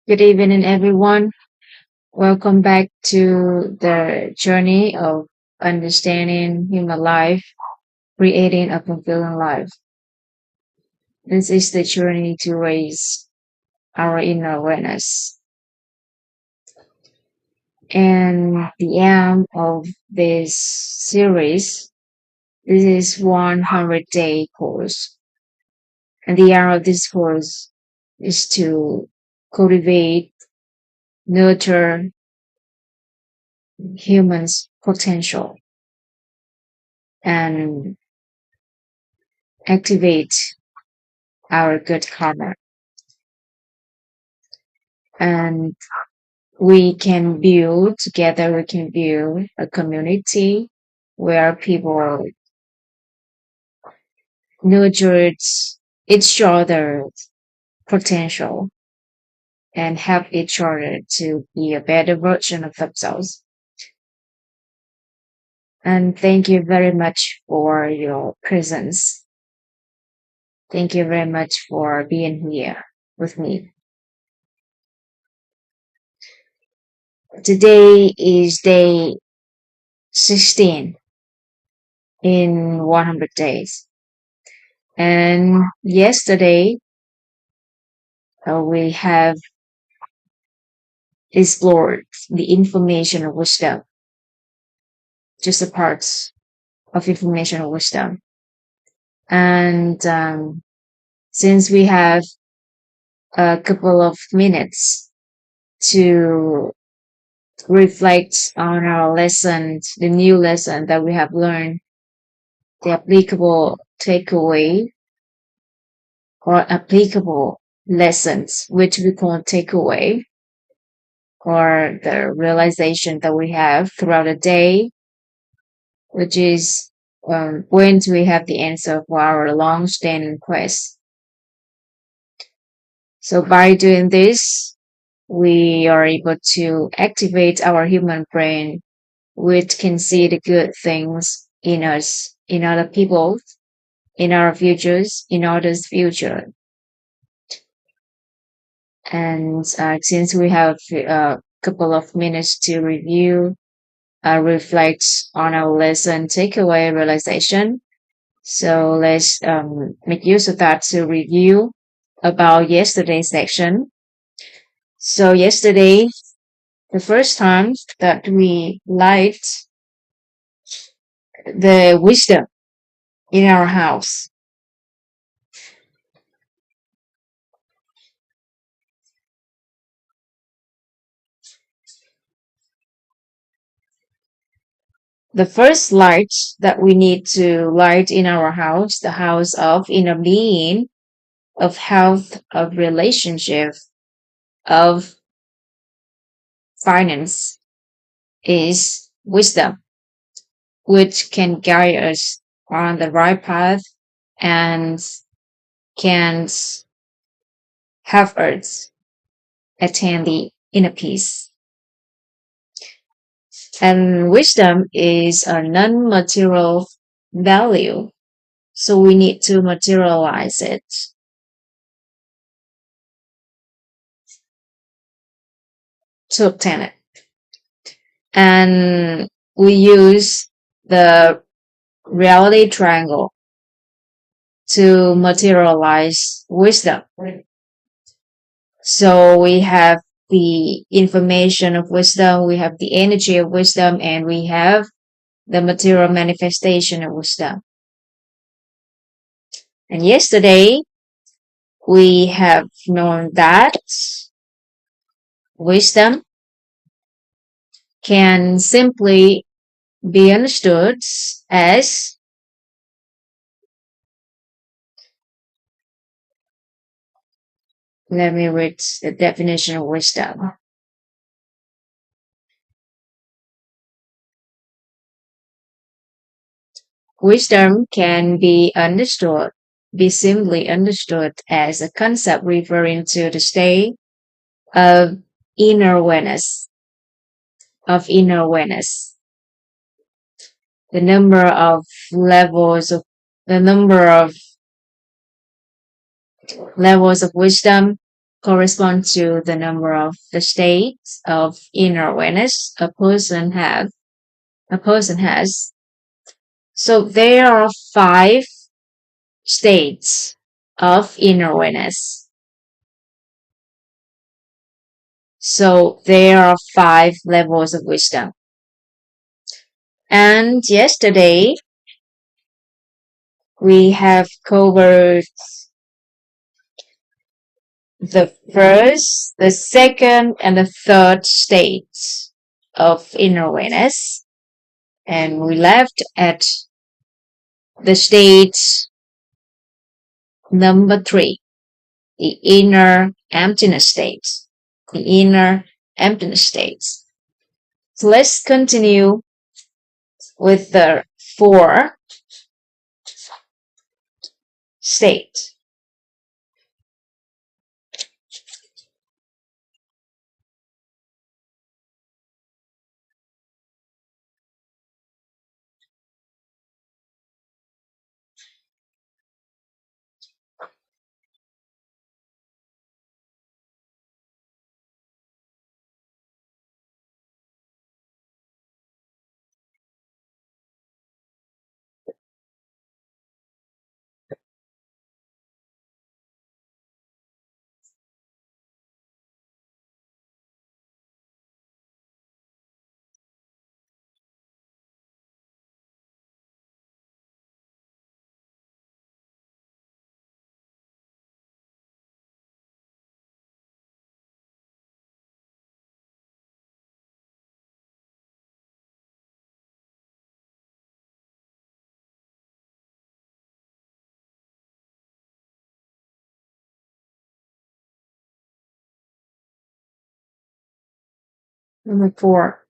Good evening, everyone. Welcome back to the journey of understanding human life, creating a fulfilling life. This is the journey to raise our inner awareness. And the aim of this series, this is 100-day course. And the aim of this course is to cultivate, nurture humans' potential and activate our good karma. And we can build a community where people nurture each other's potential and help each other to be a better version of themselves. And thank you very much for your presence. Thank you very much for being here with me. Today is day 16 in 100 days. And yesterday, we have explored the information of wisdom, just the parts of information of wisdom. And since we have a couple of minutes to reflect on our lessons, the new lesson that we have learned, the applicable takeaway or applicable lessons, which we call takeaway, or the realization that we have throughout the day, which is when we have the answer for our long-standing quest. So by doing this, we are able to activate our human brain, which can see the good things in us, in other people, in our futures, in others' future. And since we have a couple of minutes to review, reflect on our lesson, takeaway, realization. So let's make use of that to review about yesterday's section. So yesterday, the first time that we light the wisdom in our house, the first light that we need to light in our house, the house of inner being, of health, of relationship, of finance, is wisdom, which can guide us on the right path and can help us attain the inner peace. And wisdom is a non-material value, so we need to materialize it to obtain it. And we use the reality triangle to materialize wisdom. So we have the information of wisdom, we have the energy of wisdom, and we have the material manifestation of wisdom. And yesterday, we have known that wisdom can simply be understood as let me read the definition of wisdom. Wisdom can be simply understood as a concept referring to the state of inner awareness, the number of levels of the number of levels of wisdom correspond to the number of the states of inner awareness a person has. So there are five states of inner awareness. So there are five levels of wisdom. And yesterday we have covered the first, the second, and the third states of inner awareness. And we left at the state number 3, the inner emptiness state. The inner emptiness states. So let's continue with the 4 state. Number 4.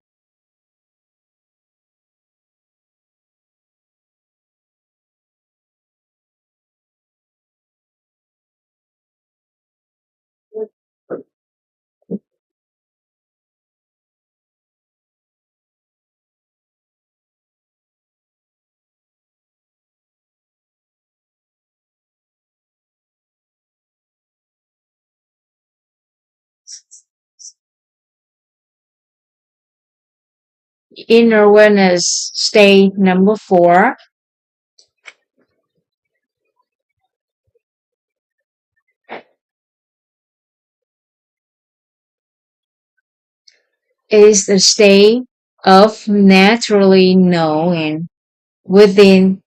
Inner awareness state number 4 is the state of naturally knowing within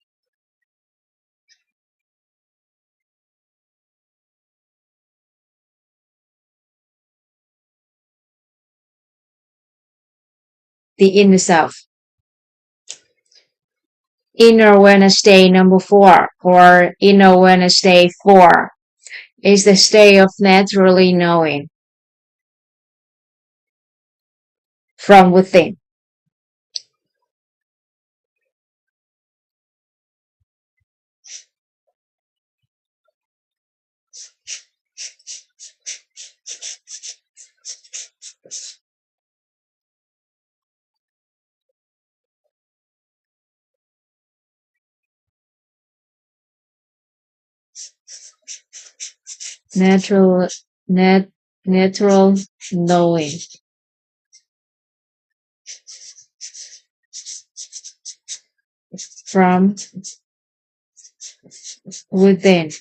the inner self. Inner awareness state number 4, or inner awareness state 4, is the state of naturally knowing from within. Natural, natural knowing from within.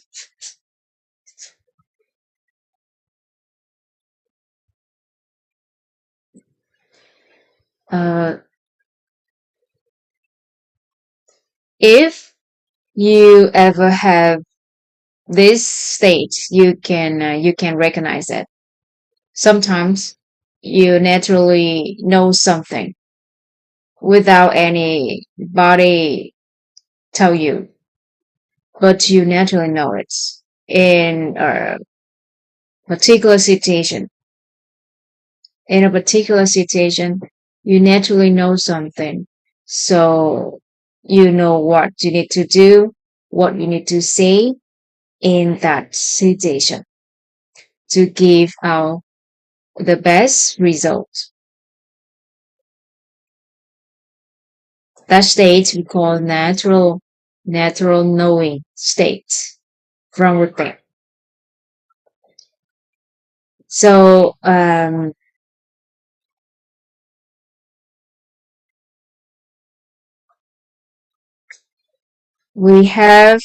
Uh, if you ever have this state, you can recognize it. Sometimes you naturally know something without anybody tell you, but you naturally know it in a particular situation. In a particular situation, you naturally know something, so you know what you need to do, what you need to say in that situation to give out the best result. That state we call natural knowing state from within. So we have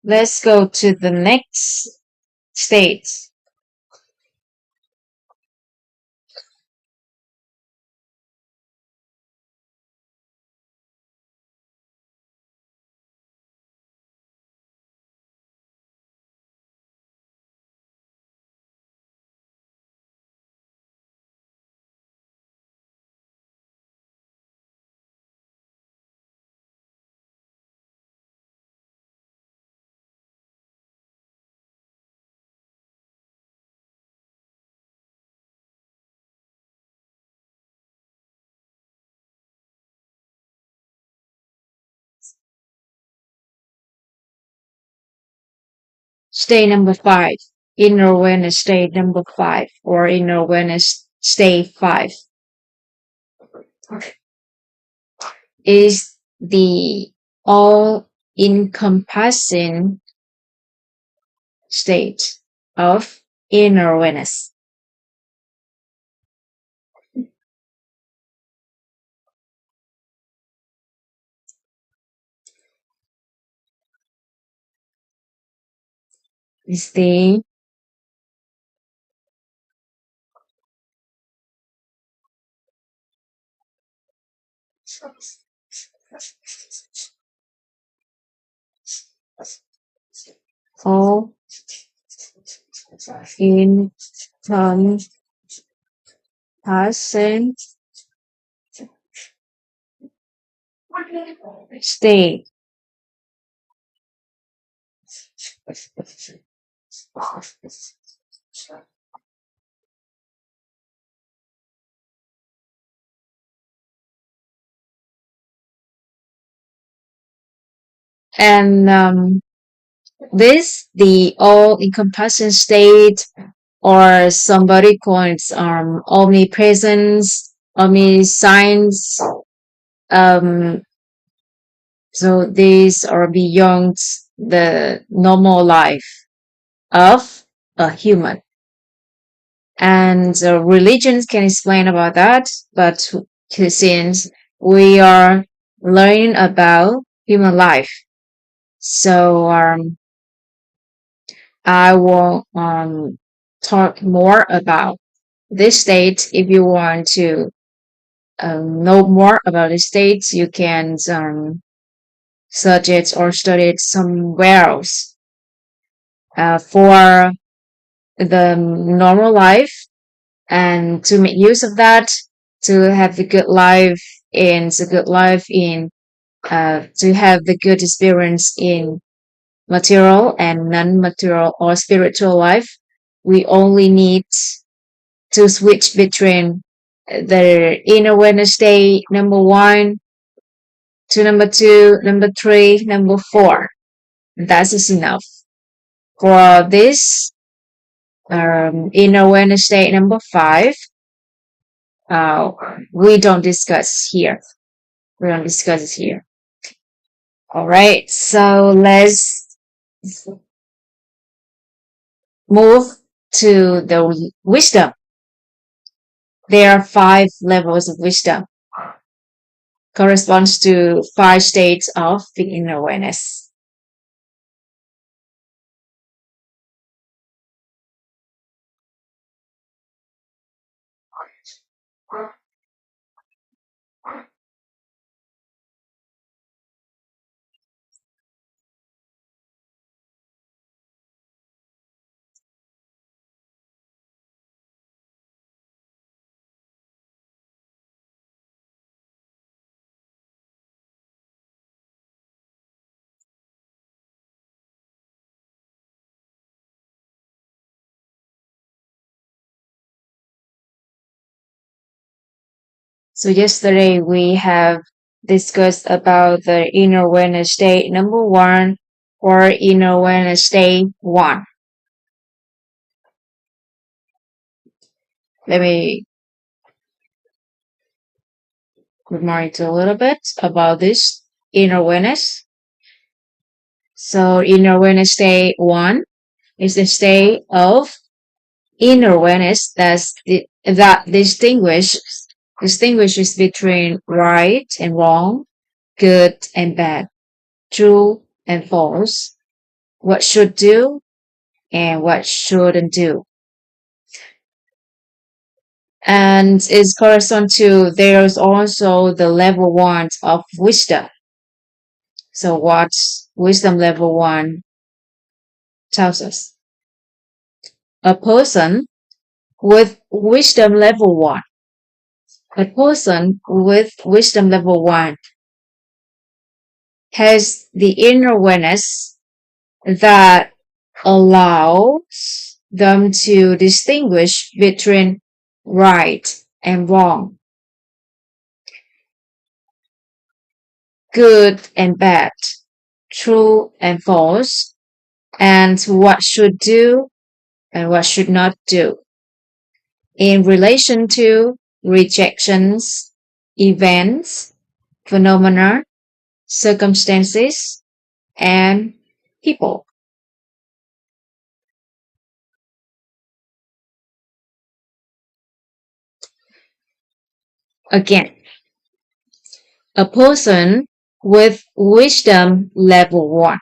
let's go to the next state. State number 5, inner awareness state number 5, or inner awareness state 5, is the all encompassing state of inner awareness. Is the all encompassing state. And this, the all encompassing state, or somebody calls omnipresence, omniscience. Um, so these are beyond the normal life of a human. And religions can explain about that, but since we are learning about human life, so I will talk more about this state. If you want to know more about the states, you can search it or study it somewhere else. For the normal life, and to make use of that, to have the good life in the good life in to have the good experience in material and non-material or spiritual life, we only need to switch between the inner awareness state number 1 to number 2, number 3, number 4. That is enough. For this inner awareness state number 5, uh, we don't discuss here. We don't discuss it here. All right, so let's move to the wisdom. There are 5 levels of wisdom, corresponds to 5 states of the inner awareness. So yesterday we have discussed about the inner awareness state number one or inner awareness state one. Let me remind you a little bit about this inner awareness. So inner awareness state one is the state of inner awareness that distinguishes between right and wrong, good and bad, true and false, what should do and what shouldn't do. And it corresponds to there's also the level one of wisdom. So what's wisdom level one tells us? A person with wisdom level one. A person with wisdom level one has the inner awareness that allows them to distinguish between right and wrong, good and bad, true and false, and what should do and what should not do in relation to rejections, events, phenomena, circumstances, and people. Again, a person with wisdom level one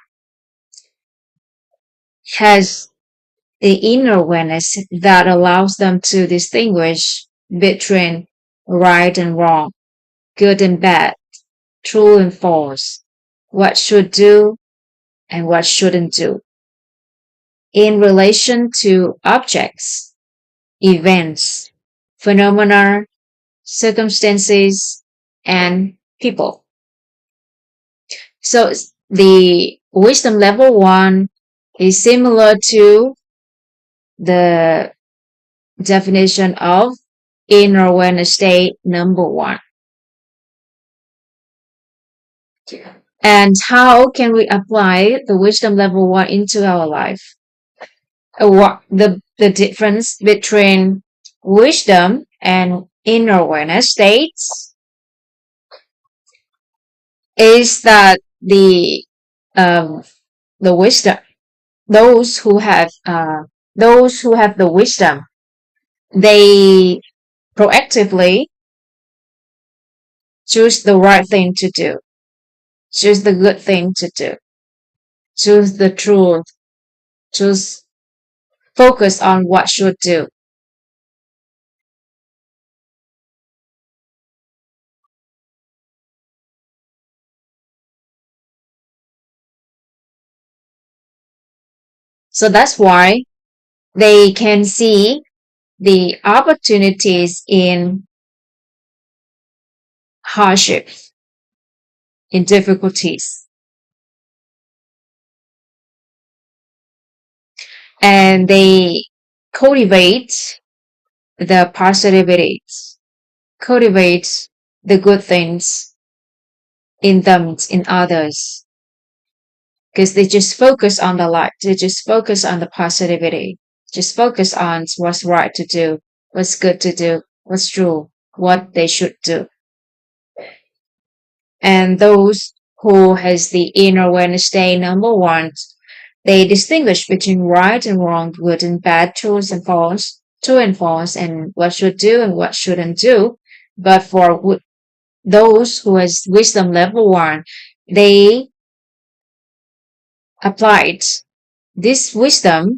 has the inner awareness that allows them to distinguish between right and wrong, good and bad, true and false, what should do and what shouldn't do in relation to objects, events, phenomena, circumstances, and people. So the wisdom level one is similar to the definition of inner awareness state number one. And how can we apply the wisdom level one into our life? What the difference between wisdom and inner awareness states is that um, the wisdom, those who have the wisdom, they proactively choose the right thing to do, choose the good thing to do, choose the truth, choose focus on what should do. So that's why they can see the opportunities in hardship, in difficulties, and they cultivate the positivities, cultivate the good things in them, in others, because they just focus on the light, they just focus on the positivity, just focus on what's right to do, what's good to do, what's true, what they should do. And those who has the inner awareness state number one, they distinguish between right and wrong, good and bad, true and false, and what should do and what shouldn't do. But for those who has wisdom level one, they applied this wisdom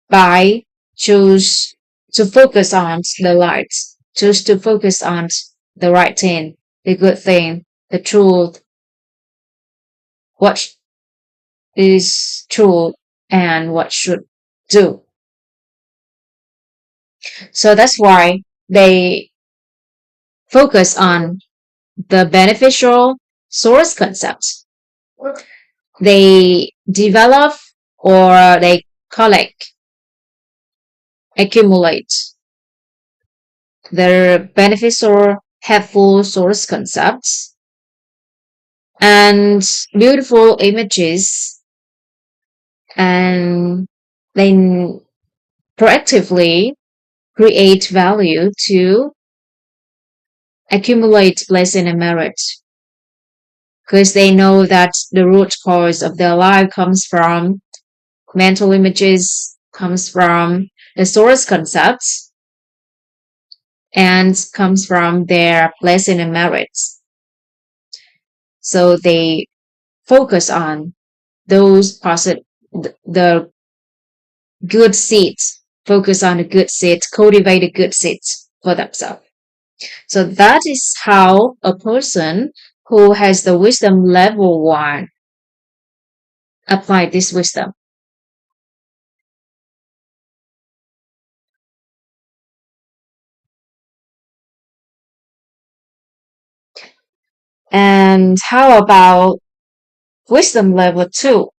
by choose to focus on the light, choose to focus on the right thing, the good thing, the truth, what is true and what should do. So that's why they focus on the beneficial source concept. They develop or they collect, accumulate their beneficial have full source concepts and beautiful images, and then proactively create value to accumulate blessing and merit, because they know that the root cause of their life comes from mental images, comes from the source concepts, and comes from their blessing and merits. So they focus on those positive, the good seeds, focus on the good seeds, cultivate the good seeds for themselves. So that is how a person who has the wisdom level 1 apply this wisdom. And how about wisdom level 2?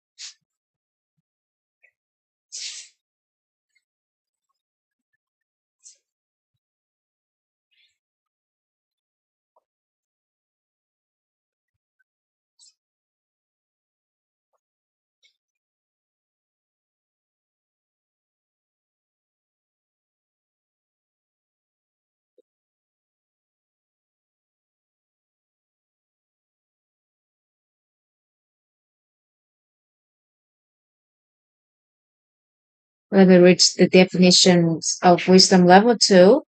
Let me reach the definitions of wisdom level 2.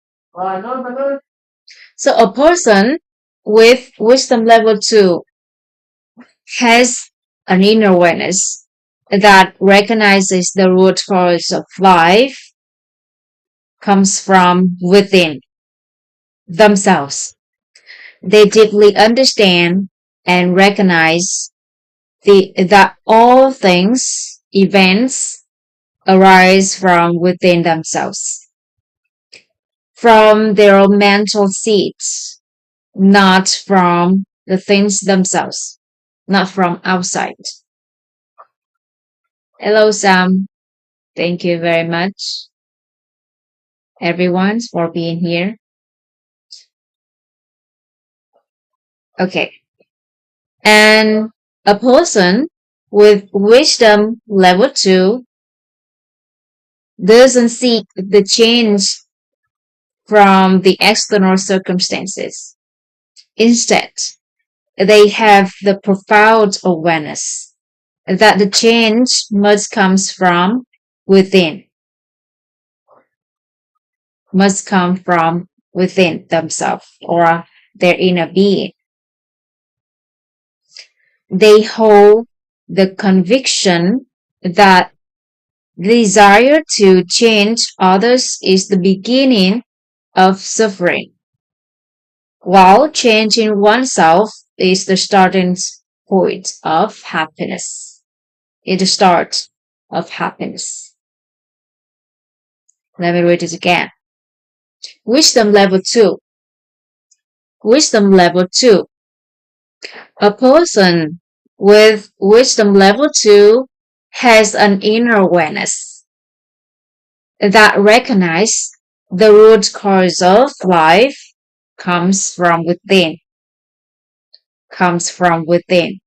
So a person with wisdom level 2 has an inner awareness that recognizes the root cause of life comes from within themselves. They deeply understand and recognize that all things, events, arise from within themselves, from their own mental seeds, not from the things themselves, not from outside. Hello, Sam. Thank you very much, everyone, for being here. Okay. And a person with wisdom level 2 doesn't seek the change from the external circumstances. Instead, they have the profound awareness that the change must comes from within, must come from within themselves or their inner being. They hold the conviction that the desire to change others is the beginning of suffering, while changing oneself is the starting point of happiness. It's the start of happiness. Let me read it again. Wisdom level 2. Wisdom level 2. A person with wisdom level 2 has an inner awareness that recognizes the root cause of life comes from within, comes from within.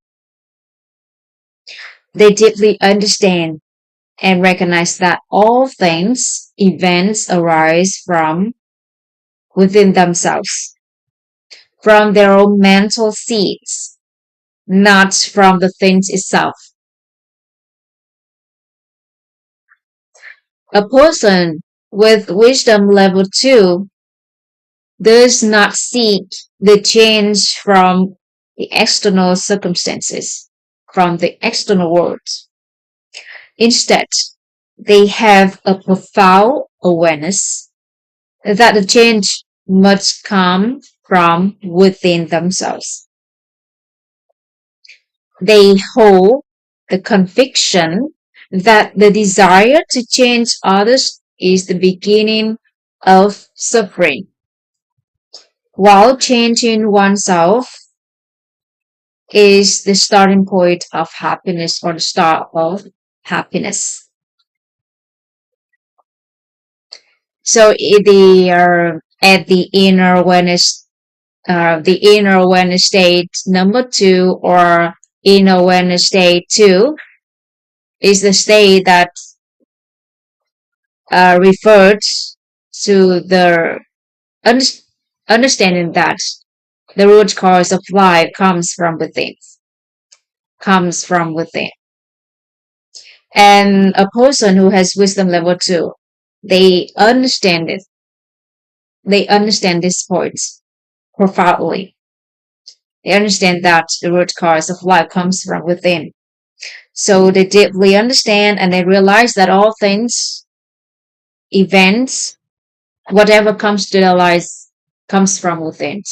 They deeply understand and recognize that all things, events arise from within themselves, from their own mental seeds, not from the things itself. A person with wisdom level 2 does not seek the change from the external circumstances, from the external world. Instead, they have a profound awareness that the change must come from within themselves. They hold the conviction that the desire to change others is the beginning of suffering, while changing oneself is the starting point of happiness or the start of happiness. So they are at the inner awareness the inner awareness state number two, or inner awareness state two, is the state that referred to the under- understanding that the root cause of life comes from within. And a person who has wisdom level two, they understand it. They understand this point profoundly. They understand that the root cause of life comes from within. So they deeply understand and they realize that all things, events, whatever comes to their lives comes from within.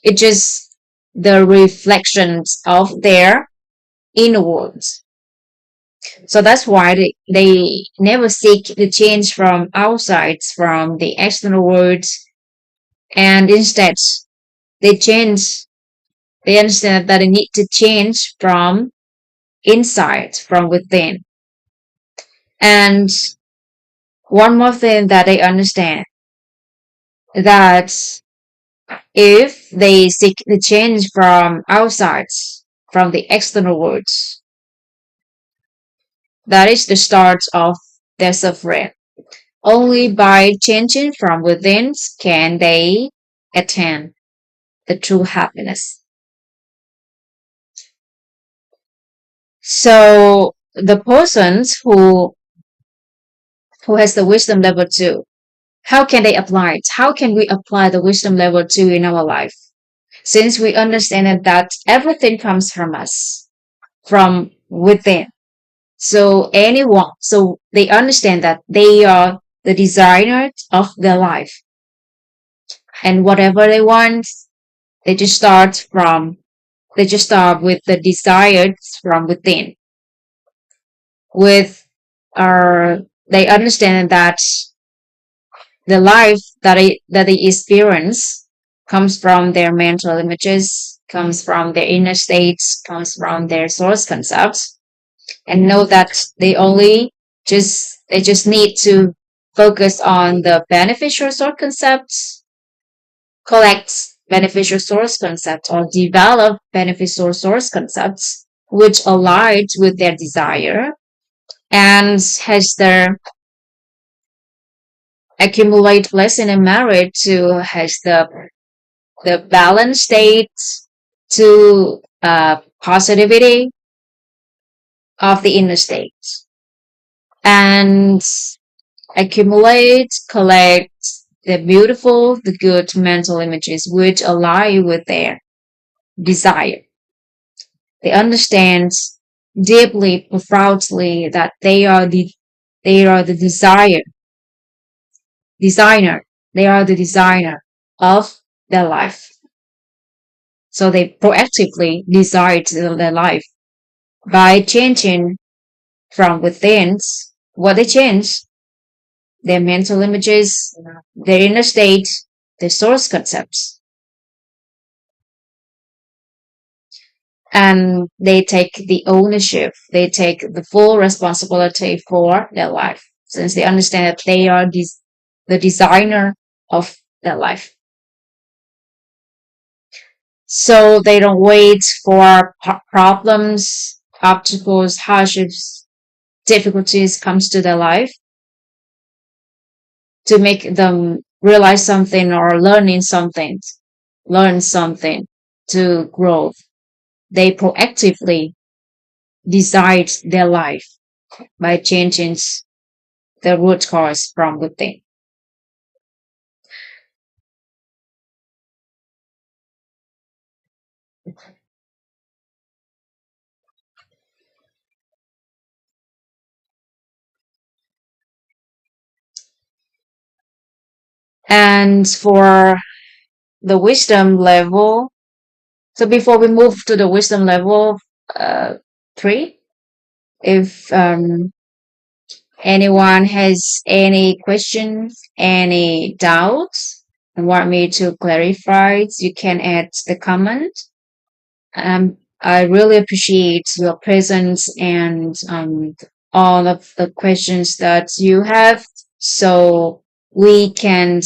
It's just the reflections of their inner world. So that's why they never seek the change from outside, from the external world, and instead they change, they understand that they need to change from inside, from within. And one more thing that they understand, that if they seek the change from outside, from the external world, that is the start of their suffering. Only by changing from within can they attain the true happiness. So the persons who has the wisdom level two, how can they apply it? How can we apply the wisdom level two in our life? Since we understand that everything comes from us, from within. So they understand that they are the designer of their life. And whatever they want, they just start from, they just start with the desires from within. With they understand that the life that they experience comes from their mental images, comes from their inner states, comes from their source concepts, and know that they just need to focus on the beneficial source concepts, collect beneficial source concepts, or develop beneficial source concepts which align with their desire, and has their accumulate blessing and merit to has the balance state to positivity of the inner state, and accumulate, collect the beautiful, the good mental images which align with their desire. They understand deeply, profoundly that they are the designer. They are the designer of their life. So they proactively design their life by changing from within. What they change, their mental images, their inner state, their source concepts. And they take the ownership, they take the full responsibility for their life, since they understand that they are the designer of their life. So they don't wait for problems, obstacles, hardships, difficulties comes to their life to make them realize something or learn something to grow. They proactively decide their life by changing the root cause from within. And for the wisdom level, so before we move to the wisdom level uh, three, if anyone has any questions, any doubts, and want me to clarify, you can add the comment. I really appreciate your presence and all of the questions that you have. So we can,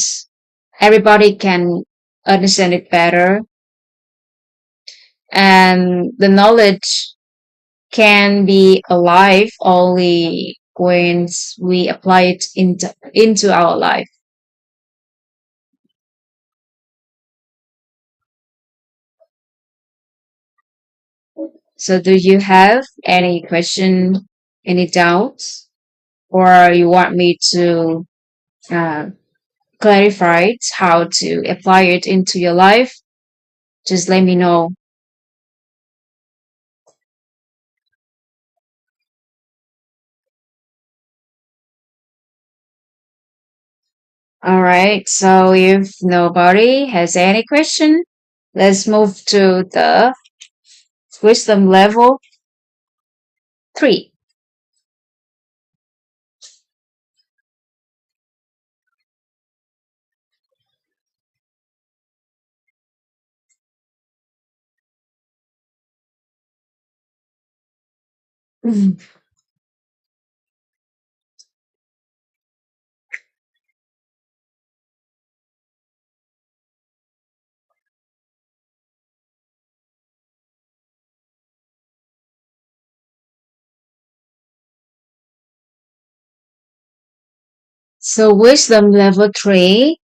everybody can understand it better, and the knowledge can be alive only when we apply it into our life. So do you have any question, any doubts, or you want me to uh, clarify it, how to apply it into your life? Just let me know. All right. So if nobody has any question, let's move to the wisdom level 3. So wisdom level 3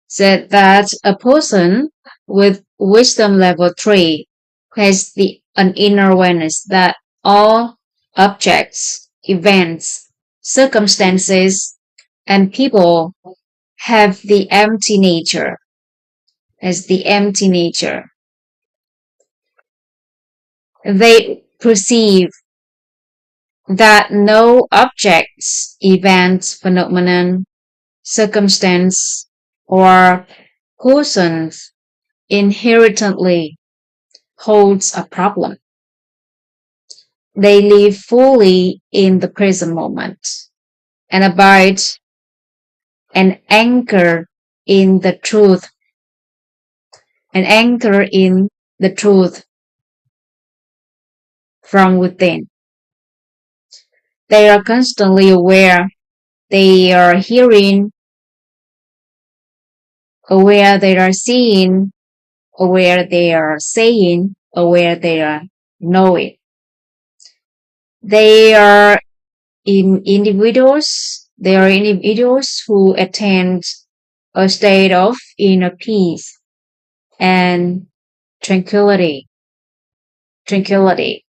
said that a person with wisdom level 3 has an inner awareness that all objects, events, circumstances, and people have the empty nature, as the empty nature. They perceive that no objects, events, phenomenon, circumstance, or persons inherently holds a problem. They live fully in the present moment and abide and anchor in the truth and anchor in the truth from within. They are constantly aware. They are hearing, aware they are seeing, aware they are saying, aware they are knowing. They are individuals who attain a state of inner peace and tranquility. Tranquility.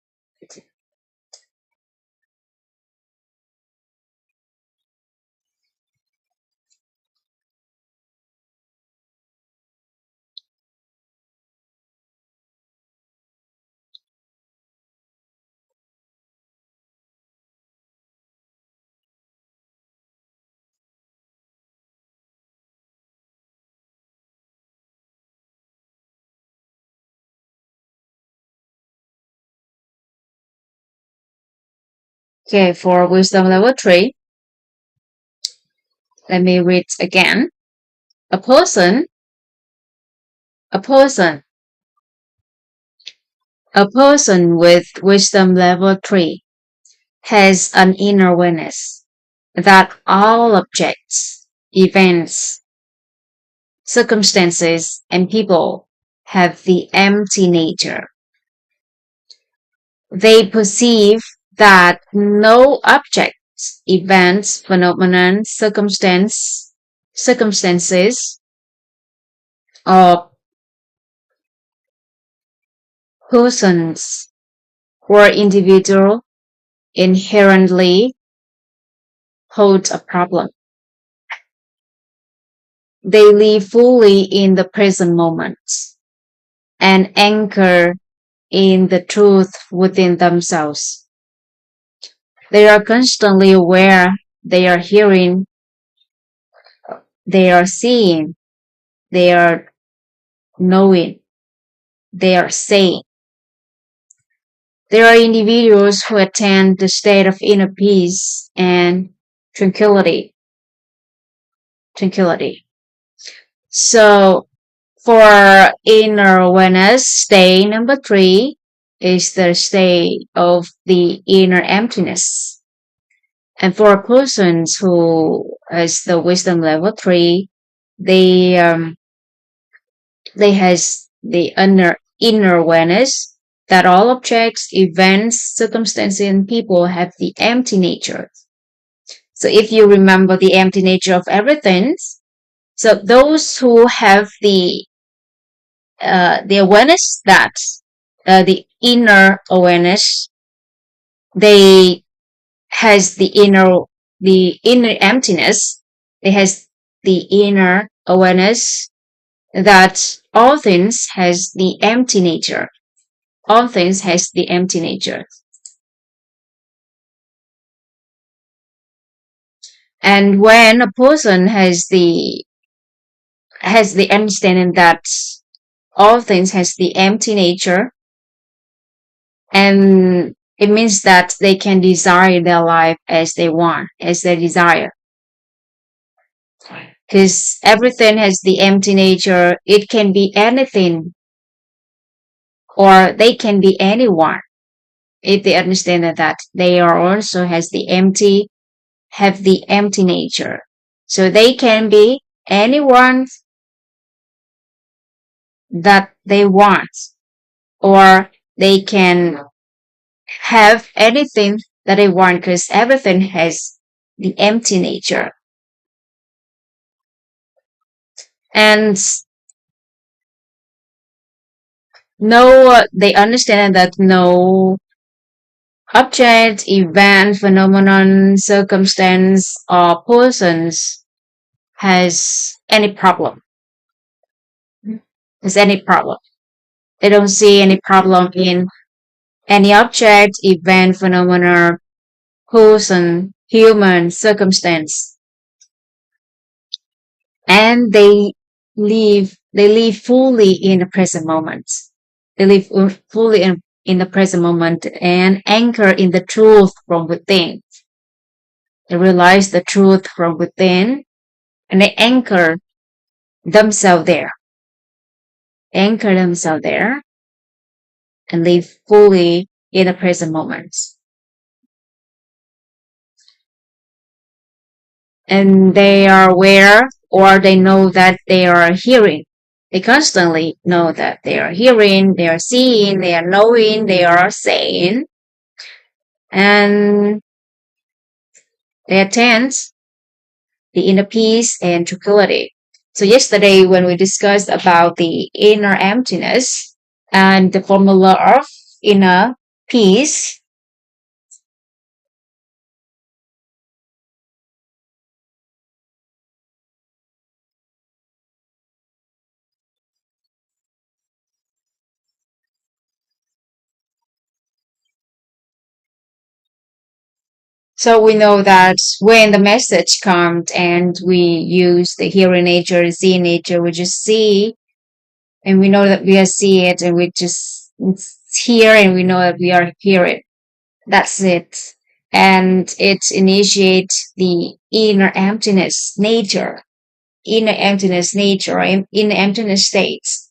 Okay, for wisdom level 3, let me read again. A person, a person, a person with wisdom level 3 has an inner awareness that all objects, events, circumstances, and people have the empty nature. They perceive that no objects, events, phenomenon, circumstances, or persons or individual inherently holds a problem. They live fully in the present moment and anchor in the truth within themselves. They are constantly aware, they are hearing, they are seeing, they are knowing, they are saying. There are individuals who attain the state of inner peace and tranquility. Tranquility. So for inner awareness, state number 3 is the state of the inner emptiness. And for persons who has the wisdom level 3, they They has the inner awareness that all objects, events, circumstances, and people have the empty nature. So if you remember the empty nature of everything, so those who have the awareness that the inner awareness, they has the inner emptiness. It has the inner awareness that all things has the empty nature. All things has the empty nature. And when a person has the understanding that all things has the empty nature, and it means that they can desire their life as they want, as they desire. Because everything has the empty nature. It can be anything, or they can be anyone. If they understand that they are also have the empty nature. So they can be anyone that they want, or they can have anything that they want, because everything has the empty nature. And no, they understand that no object, event, phenomenon, circumstance, or persons has any problem. They don't see any problem in any object, event, phenomena, person, human, circumstance. And they live fully in the present moment. They live fully in the present moment and anchor in the truth from within. They realize the truth from within, and they themselves there. Anchor themselves there and live fully in the present moment. And they are aware, or they know that they are hearing. They constantly know that they are hearing, they are seeing, they are knowing, they are saying, and they attend the inner peace and tranquility. So yesterday when we discussed about the inner emptiness and the formula of inner peace, so we know that when the message comes and we use the hearing nature, seeing nature, we just see, and we know that we are see it, and we just hear, and we know that we are hear it. That's it. And it initiates the inner emptiness nature, inner emptiness states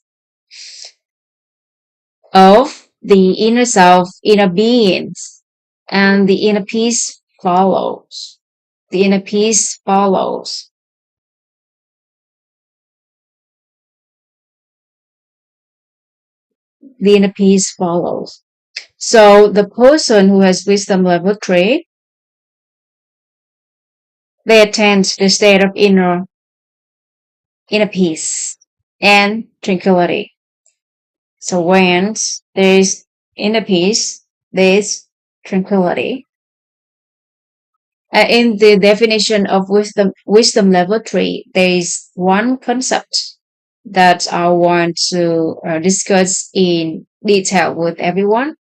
of the inner self, inner beings, and the inner peace follows. The inner peace follows. The inner peace follows. So the person who has wisdom level 3, they attain the state of inner peace and tranquility. So when there is inner peace, there is tranquility. In the definition of wisdom level 3, there is one concept that I want to discuss in detail with everyone,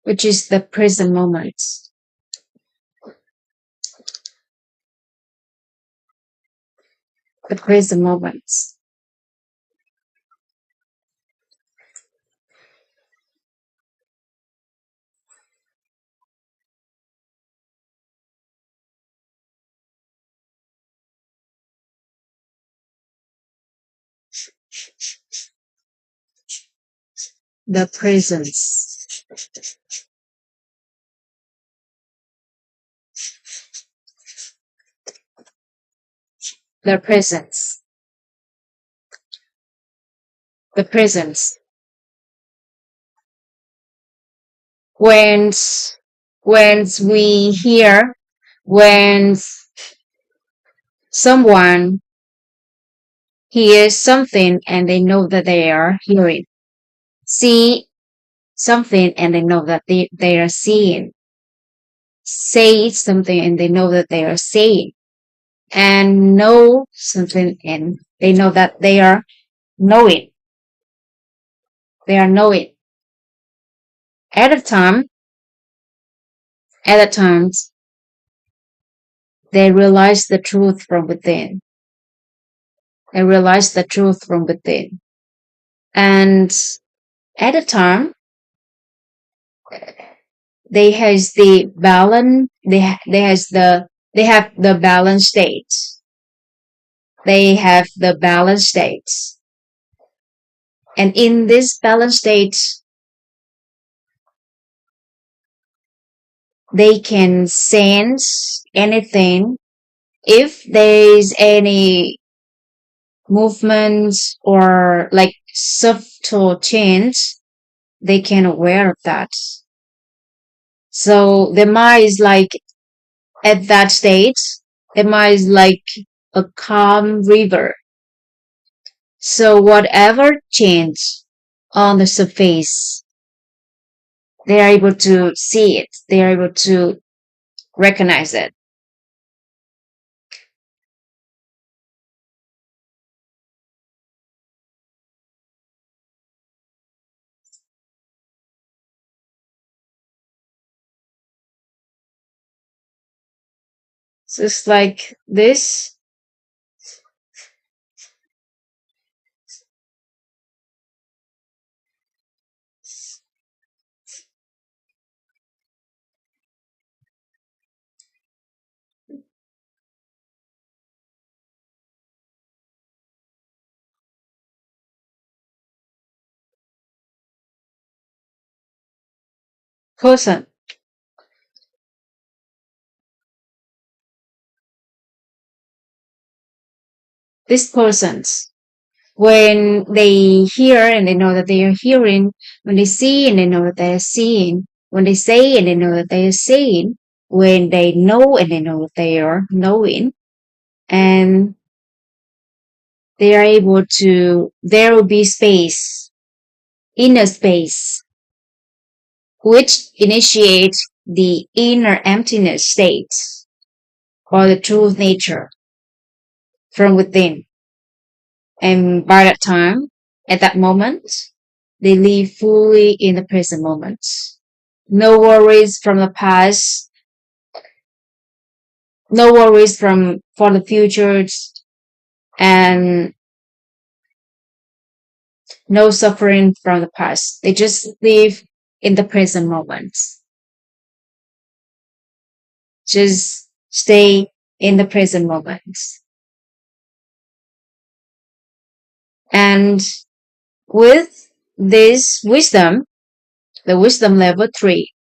which is the present moment. the present moments. The presence. The presence. The presence. When we hear, when someone hears something and they know that they are hearing, see something and they know that they are seeing, say something and they know that they are saying, and know something and they know that they are knowing. They are knowing. At a time, at a times, they realize the truth from within. They realize the truth from within. And at a time, they has the balance. They have the balance state. They have the balance state. And in this balance state, they can sense anything. If there's any movement or like subtle change, they can aware of that. So the mind is like at that state, the mind is like a calm river. So whatever change on the surface, they are able to see it. They are able to recognize it. So it's like this person, this persons, when they hear and they know that they are hearing, when they see and they know that they are seeing, when they say and they know that they are saying, when they know and they know that they are knowing, and they are able to, there will be space, inner space, which initiates the inner emptiness state or the truth nature from within. And by that time, at that moment, they live fully in the present moment. No worries from the past, no worries from for the futures, and no suffering from the past. They just live in the present moment. Just stay in the present moment. And with this wisdom, the wisdom level 3,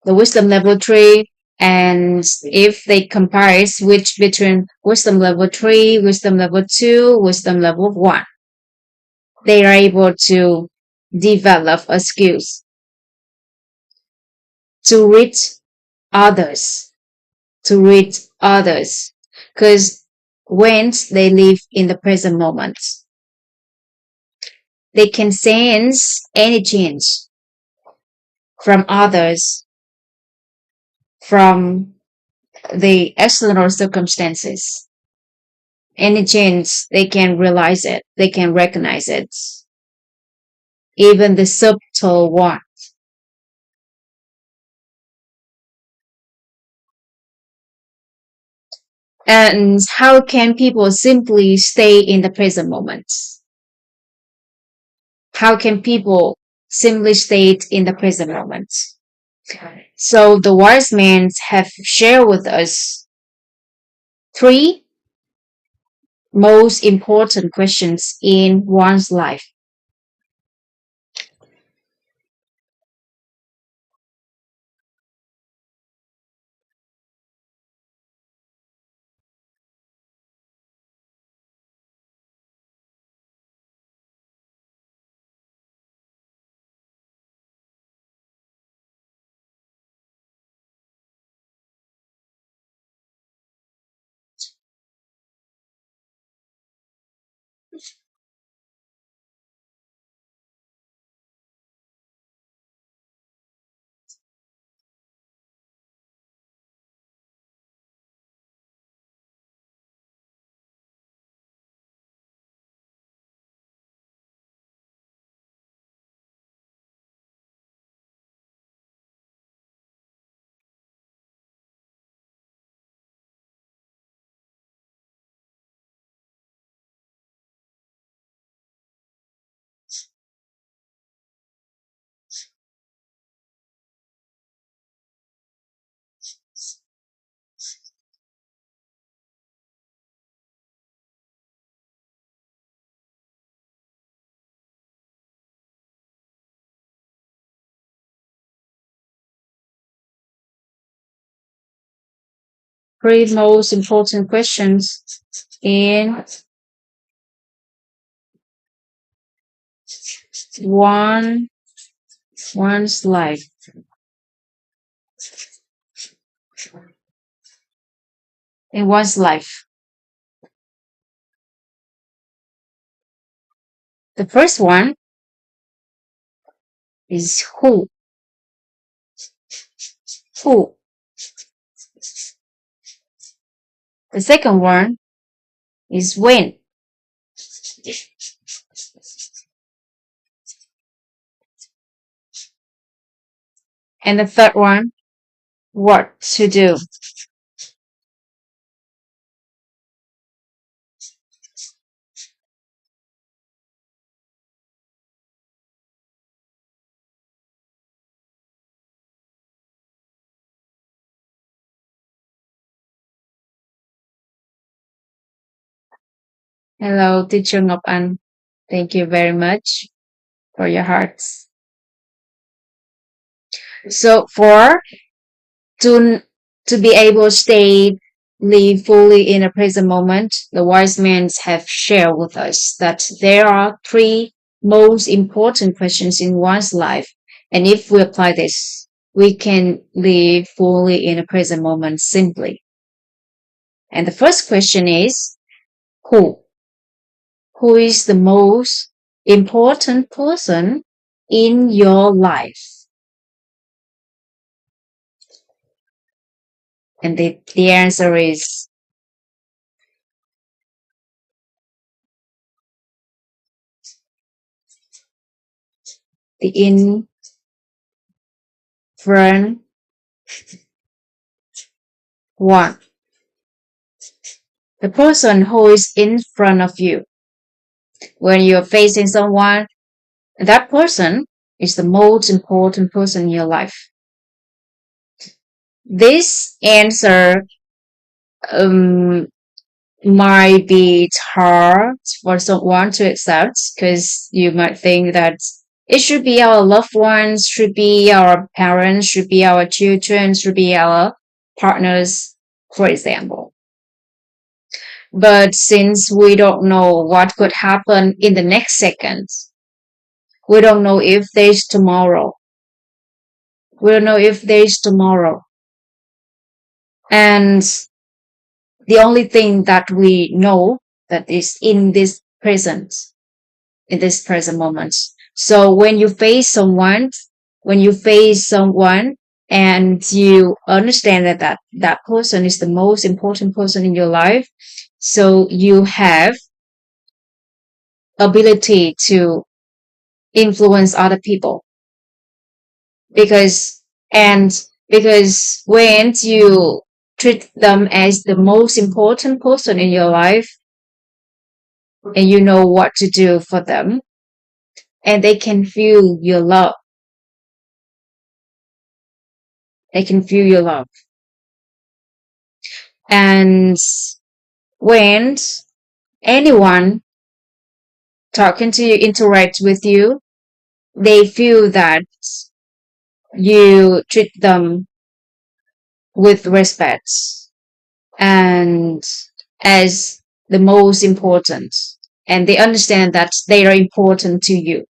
the wisdom level 3, and if they compare switch between wisdom level 3, wisdom level 2, wisdom level 1, they are able to develop a skills to read others, to read others, because when they live in the present moment, they can sense any change from others, from the external circumstances. Any change, they can realize it, they can recognize it, even the subtle one. And how can people simply stay in the present moment? How can people simply stay in the present moment? So the wise men have shared with us three most important questions in one's life. Three most important questions in one one's life. In one's life. The first one is who. Who. The second one is when. And the third one, what to do. Hello, teacher Ngọc Anh. Thank you very much for your hearts. So to to be able to stay live fully in the present moment, the wise men have shared with us that there are three most important questions in one's life. And if we apply this, we can live fully in the present moment simply. And the first question is who? Who is the most important person in your life? And the answer is the in front one. The person who is in front of you. When you're facing someone, that person is the most important person in your life. This answer um, might be hard for someone to accept because you might think that it should be our loved ones, should be our parents, should be our children, should be our partners, for example. But since we don't know what could happen in the next second, we don't know if there's tomorrow. We don't know if there's tomorrow. And the only thing that we know that is in this present moment. So when you face someone and you understand that person is the most important person in your life, so you have ability to influence other people because and because when you treat them as the most important person in your life, and you know what to do for them, and they can feel your love. They can feel your love. And when anyone talking to you, interact with you, they feel that you treat them with respect and as the most important, and they understand that they are important to you.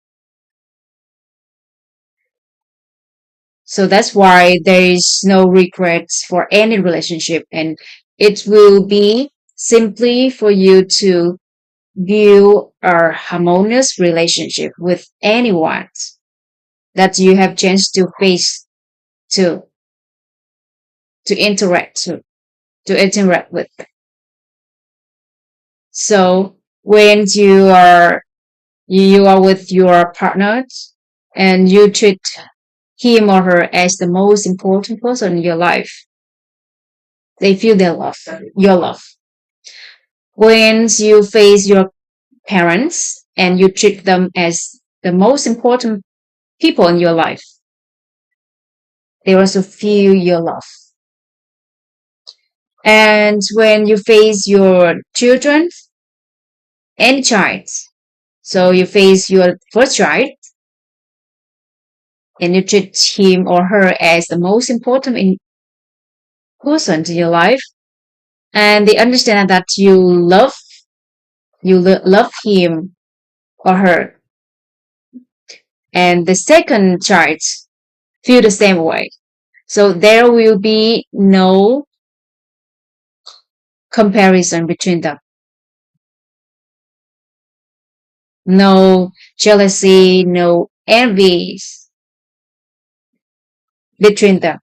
So that's why there is no regrets for any relationship, and it will be simply for you to view a harmonious relationship with anyone that you have chance to face, to to interact to interact with. So when you are with your partner and you treat him or her as the most important person in your life, they feel their love, your love. When you face your parents and you treat them as the most important people in your life, they also feel your love. And when you face your children, any child, so you face your first child and you treat him or her as the most important person in your life, and they understand that love him or her, and the second child feel the same way. So there will be no comparison between them, no jealousy, no envy between them.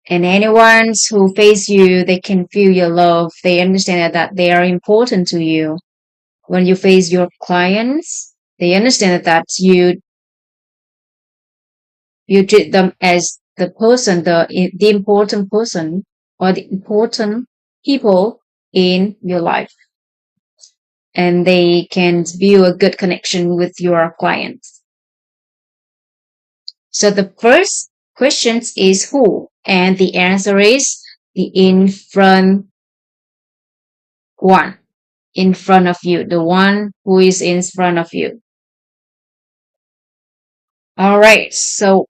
And anyone who face you, they can feel your love. They understand that they are important to you. When you face your clients, they understand that you treat them as the person, the important person or the important people in your life, and they can build a good connection with your clients. So the first question is who, and the answer is the in front one, in front of you, the one who is in front of you. All right, so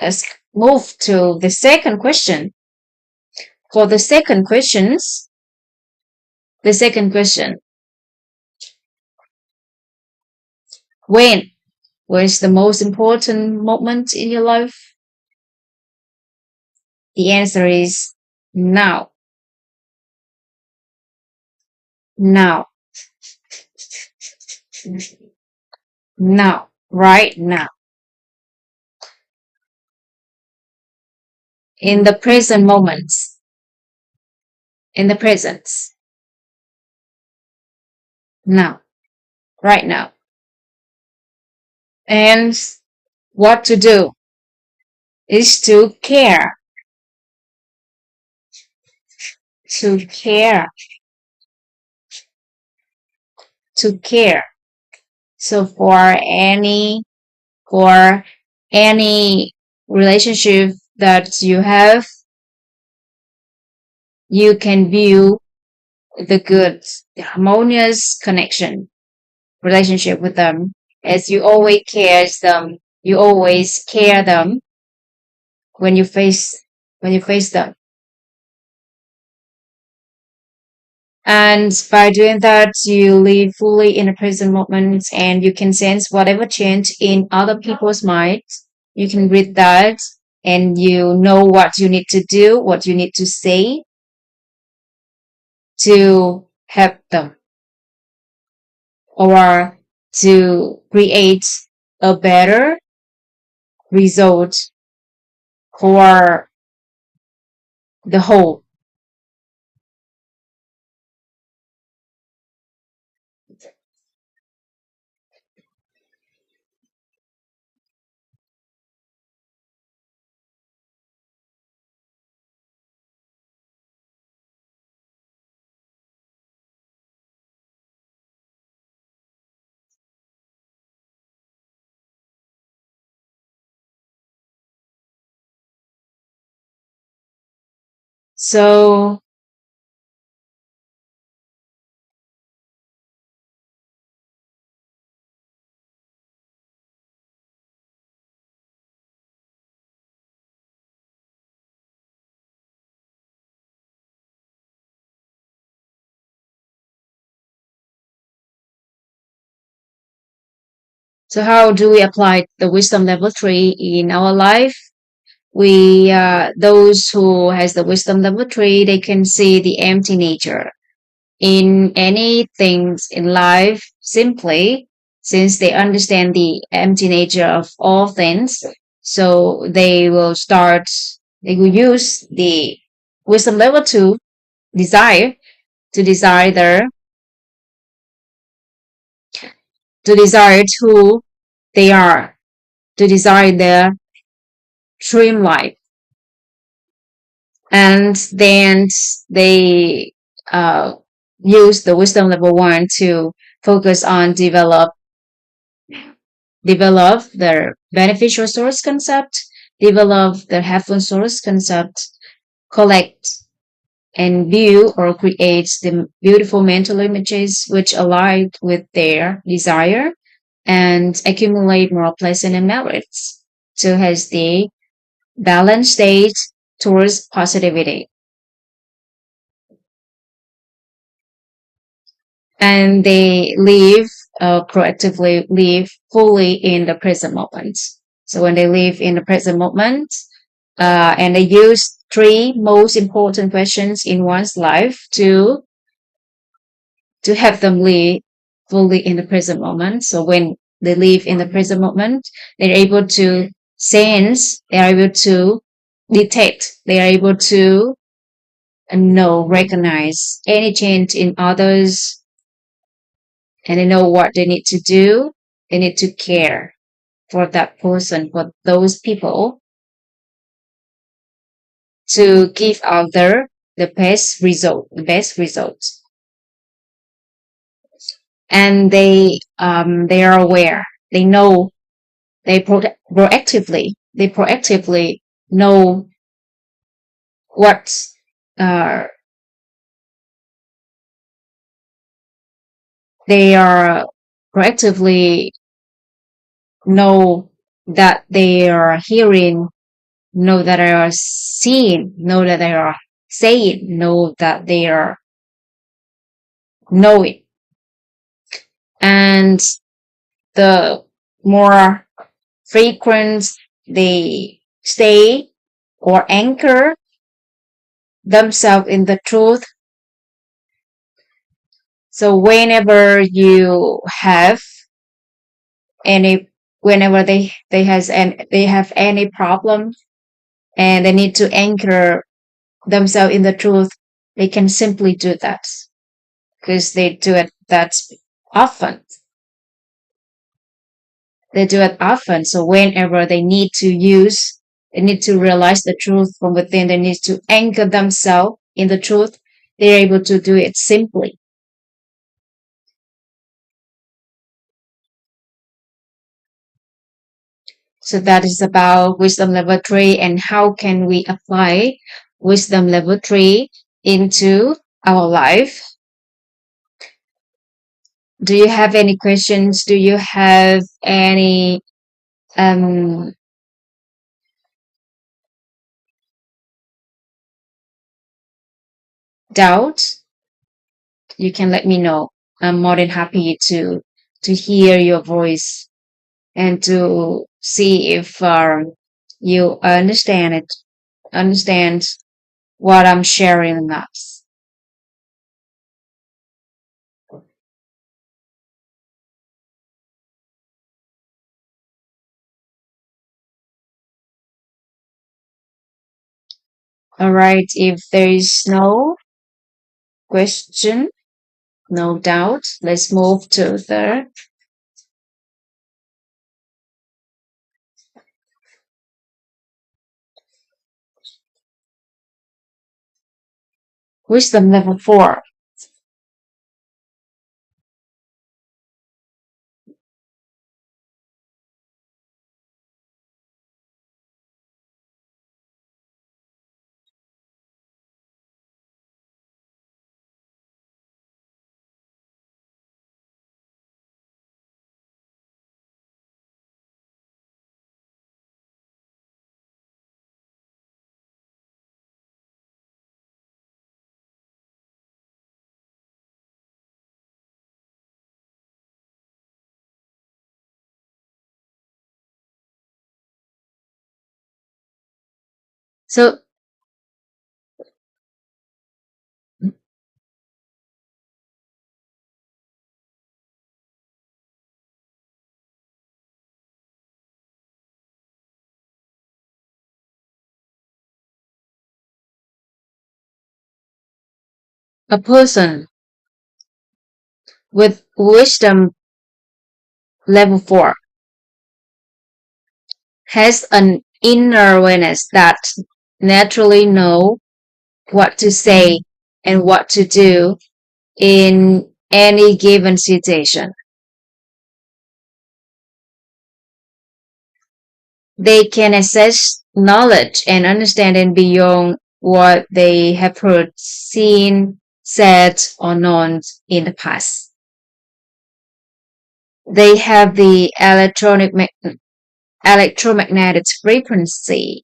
let's move to the second question. For the second question, when was the most important moment in your life? The answer is now. Now. Now. Right now. In the present moments. In the present. Now. Right now. And what to do is to care. To care. To care. So for any relationship that you have, you can view the good, the harmonious connection, relationship with them, as you always care them when you face them. And by doing that, you live fully in the present moment, and you can sense whatever change in other people's minds. You can read that, and you know what you need to do, what you need to say to help them, or to create a better result for the whole. So, so how do we apply the wisdom level three in our life? We, those who has the wisdom level three, they can see the empty nature in any things in life simply since they understand the empty nature of all things. So they will use the wisdom level two desire to desire their to desire who they are, to desire their dream life. And then they uh, use the wisdom level one to focus on develop their beneficial source concept, develop their helpful source concept, collect and view or create the beautiful mental images which align with their desire and accumulate more pleasant and merits. So has the balanced state towards positivity. And they live proactively live fully in the present moment. So when they live in the present moment, and they use three most important questions in one's life to have them live fully in the present moment. So when they live in the present moment, they're able to sense, they are able to detect, they are able to know, recognize any change in others, and they know what they need to do. They need to care for that person, for those people, to give out the best result. And they are aware. They know they proactively know what uh, they are proactively know that they are hearing, know that they are seeing, know that they are saying, know that they are knowing. And the more frequent they stay or anchor themselves in the truth. So any whenever they have any problem and they need to anchor themselves in the truth, they can simply do that because they do it that often. They do it often. So whenever they need to realize the truth from within, they need to anchor themselves in the truth. They're able to do it simply. So that is about wisdom level three and how can we apply wisdom level three into our life. Do you have any questions? Do you have any um, doubts? You can let me know. I'm more than happy to hear your voice and to see if you understand what I'm sharing or not. All right. If there is no question, no doubt, let's move to the wisdom level four. So a person with wisdom level 4 has an inner awareness that naturally know what to say and what to do in any given situation. They can access knowledge and understanding beyond what they have heard, seen, said, or known in the past. They have the electromagnetic frequency,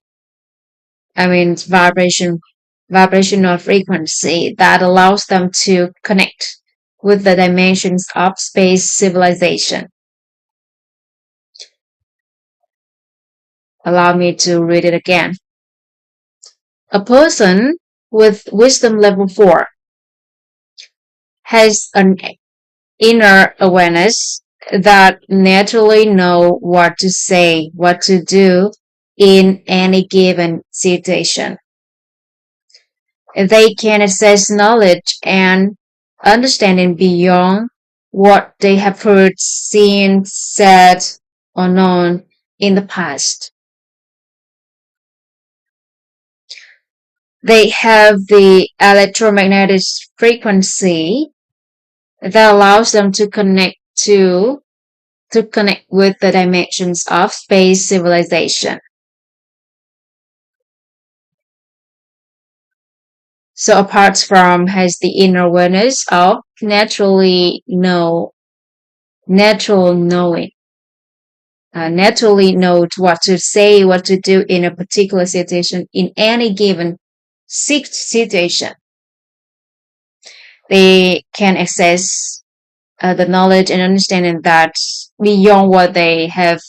I mean vibrational frequency that allows them to connect with the dimensions of space civilization. Allow me to read it again. A person with wisdom level 4 has an inner awareness that naturally know what to say, what to do in any given situation. They can access knowledge and understanding beyond what they have heard, seen, said, or known in the past. They have the electromagnetic frequency that allows them to connect with the dimensions of space civilization. So apart from has the inner awareness of natural knowing, naturally know what to say, what to do in a particular situation, in any given situation. They can access the knowledge and understanding that beyond what they have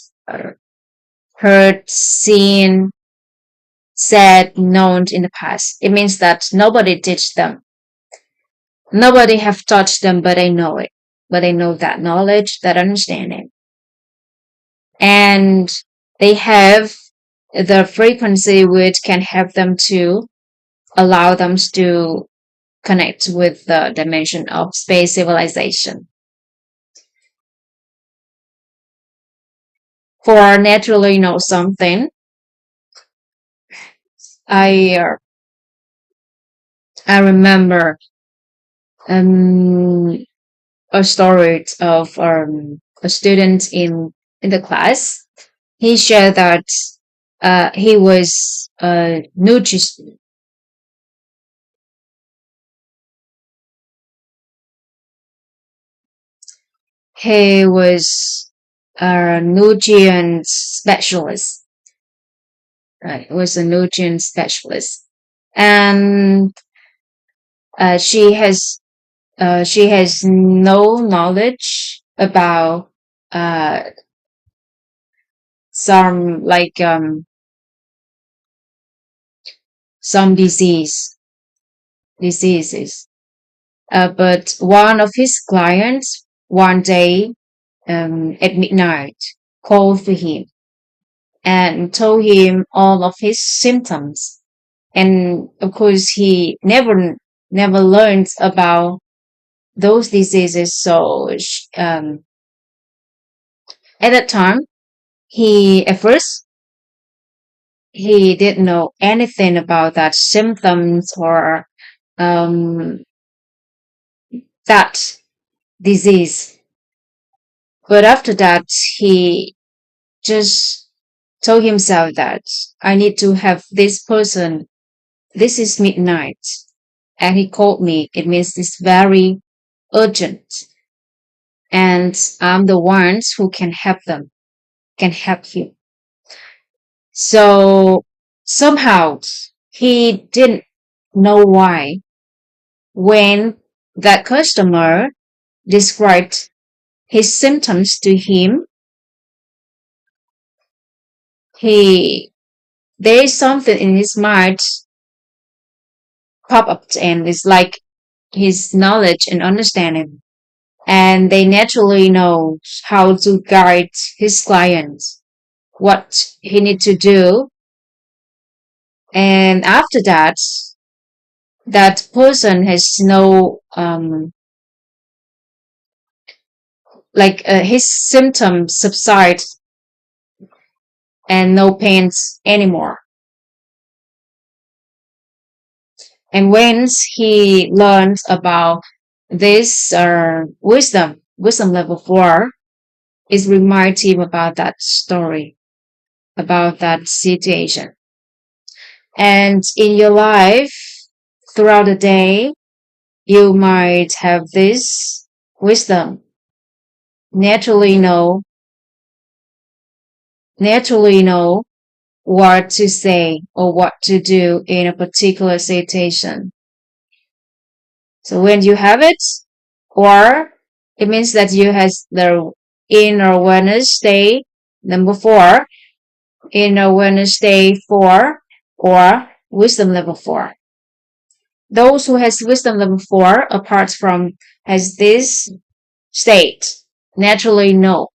heard, seen, said, known in the past. It means that nobody teach them. Nobody have taught them, but they know it. But they know that knowledge, that understanding. And they have the frequency which can help them to allow them to connect with the dimension of space civilization. For naturally know something, I uh, I remember um, a story of a student in the class. He shared that he was a nutrition. He was a nutrient specialist. Right, was a nutrient specialist, and uh, she has she has no knowledge about uh, some some diseases. But one of his clients one day at midnight called for him and told him all of his symptoms. And of course, he never learned about those diseases. So at that time, he at first he didn't know anything about that symptoms or um, that disease. But after that, he just told himself that I need to have this person. This is midnight. And he called me. It means it's very urgent. And I'm the ones who can help them, can help him. So somehow he didn't know why. When that customer described his symptoms to him, he there is something in his mind pop up, and it's like his knowledge and understanding, and they naturally know how to guide his clients, what he need to do. And after that, that person has no his symptoms subside and no pains anymore. And once he learns about this wisdom level 4, it reminds him about that story, about that situation. And in your life, throughout the day, you might have this wisdom, naturally know, naturally know what to say or what to do in a particular situation. So when you have it, or it means that you has the inner awareness state number 4, inner awareness state 4, or wisdom level 4. Those who has wisdom level 4, apart from has this state, naturally know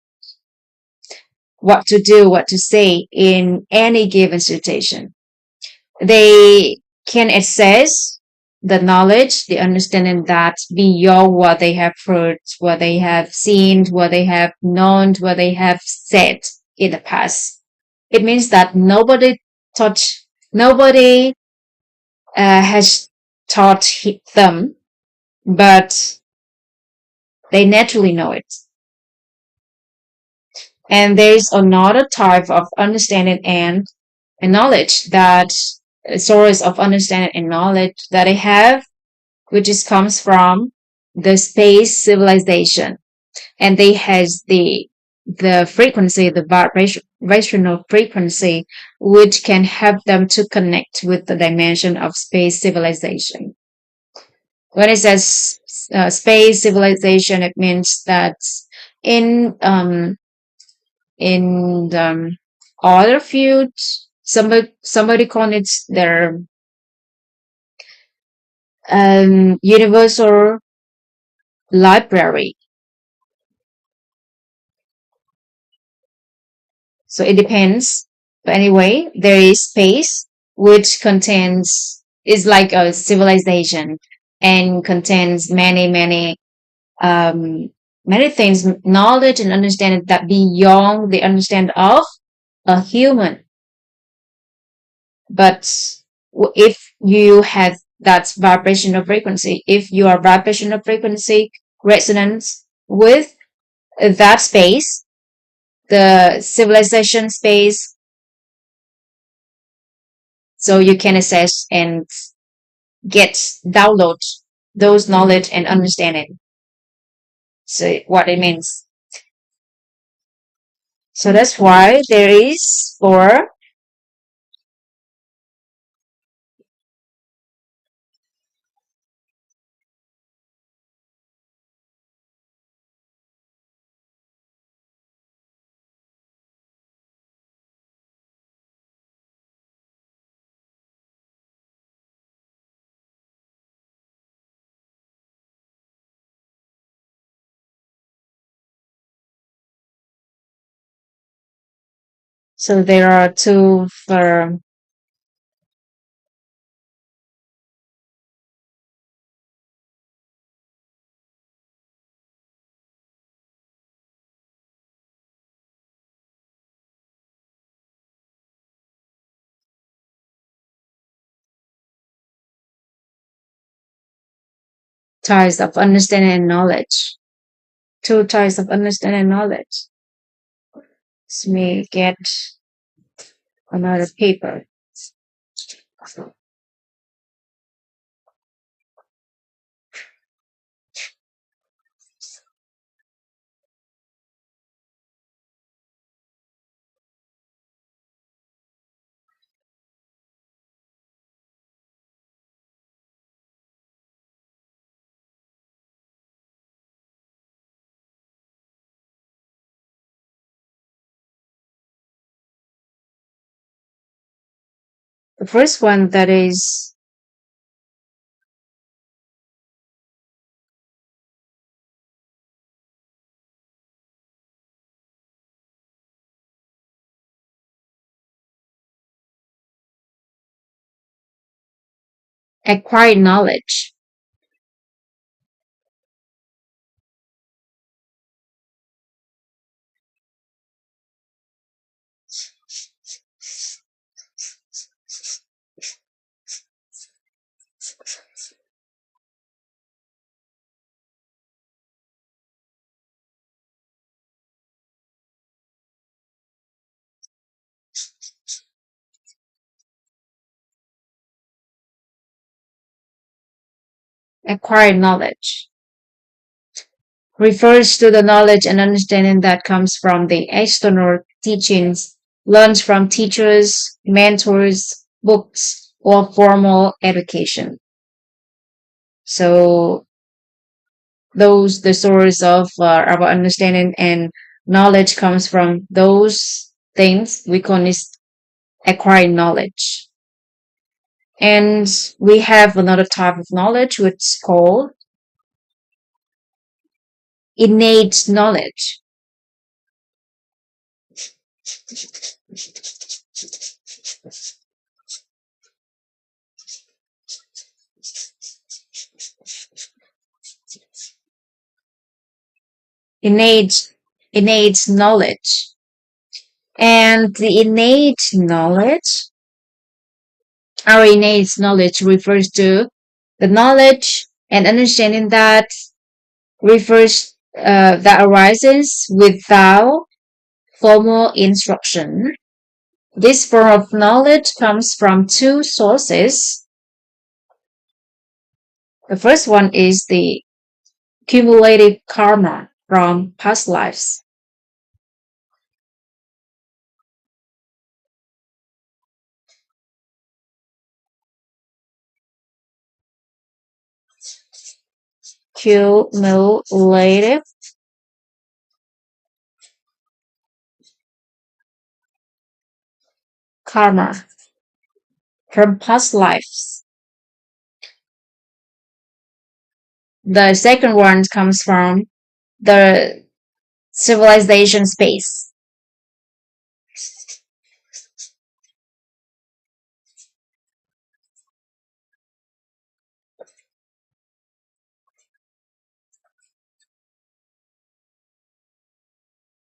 what to do, what to say in any given situation. They can access the knowledge, the understanding that beyond what they have heard, what they have seen, what they have known, what they have said in the past. It means that nobody has taught them, but they naturally know it. And there is another type of understanding and knowledge that source of understanding and knowledge that I have, which is comes from the space civilization, and they has the frequency, the vibrational frequency, which can help them to connect with the dimension of space civilization. When it says space civilization, it means that in other fields, somebody call it their universal library. So it depends. But anyway, there is space which contains is like a civilization and contains um, many things, knowledge and understanding that beyond the understanding of a human. But if you have that vibrational frequency, if you are vibrational frequency resonance with that space, the civilization space, so you can access and get download those knowledge and understanding. So what it means. So that's why there is for so there are two for types of understanding and knowledge. Two types of understanding and knowledge. Let me get another paper. The first one, that is acquired knowledge. Acquired knowledge refers to the knowledge and understanding that comes from the external teachings learned from teachers, mentors, books, or formal education. So those the source of our understanding and knowledge comes from those things we call this acquired knowledge. And we have another type of knowledge which is called innate knowledge. innate innate knowledge. And the innate knowledge, our innate knowledge refers to the knowledge and understanding that arises without formal instruction. This form of knowledge comes from two sources. The first one is the cumulative karma from past lives. Cumulative karma from past lives. The second one comes from the civilization space.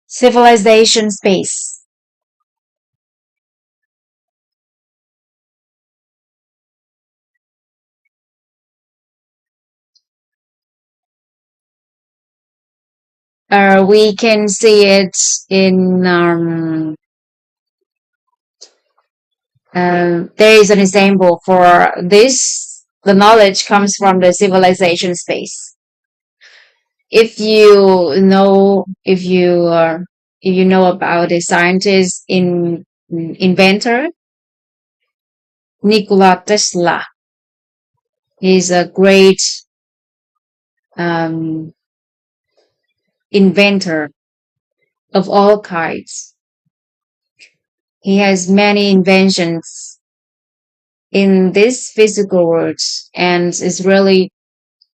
Civilization space. We can see it in there is an example for this. The knowledge comes from the civilization space. If you know, if you know about a scientist inventor Nikola Tesla, he's a great um, inventor of all kinds. He has many inventions in this physical world and is really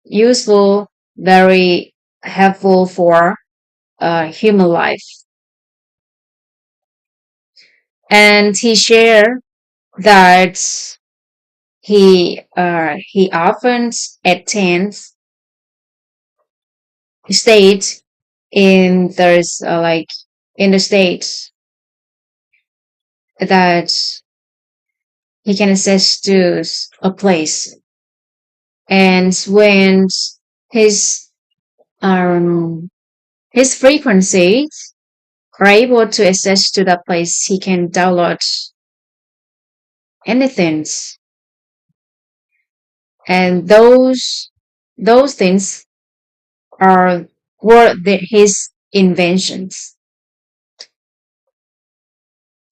useful, very helpful for human life. And he shared that he often attends state in there's like in the states that he can access to a place, and when his um his frequencies are able to access to that place, he can download anything, and those things are his inventions.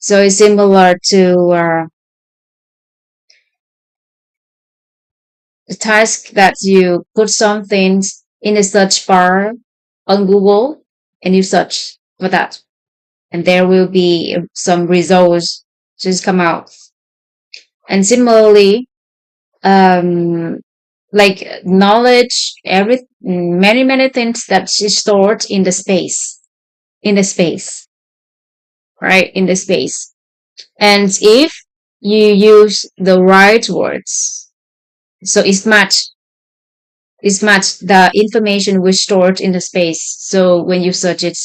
So it's similar to the task that you put some things in the search bar on Google and you search for that, and there will be some results just come out. And similarly, um, like knowledge, many things that is stored in the space, right? In the space. And if you use the right words, so it's much the information was stored in the space. So when you search it,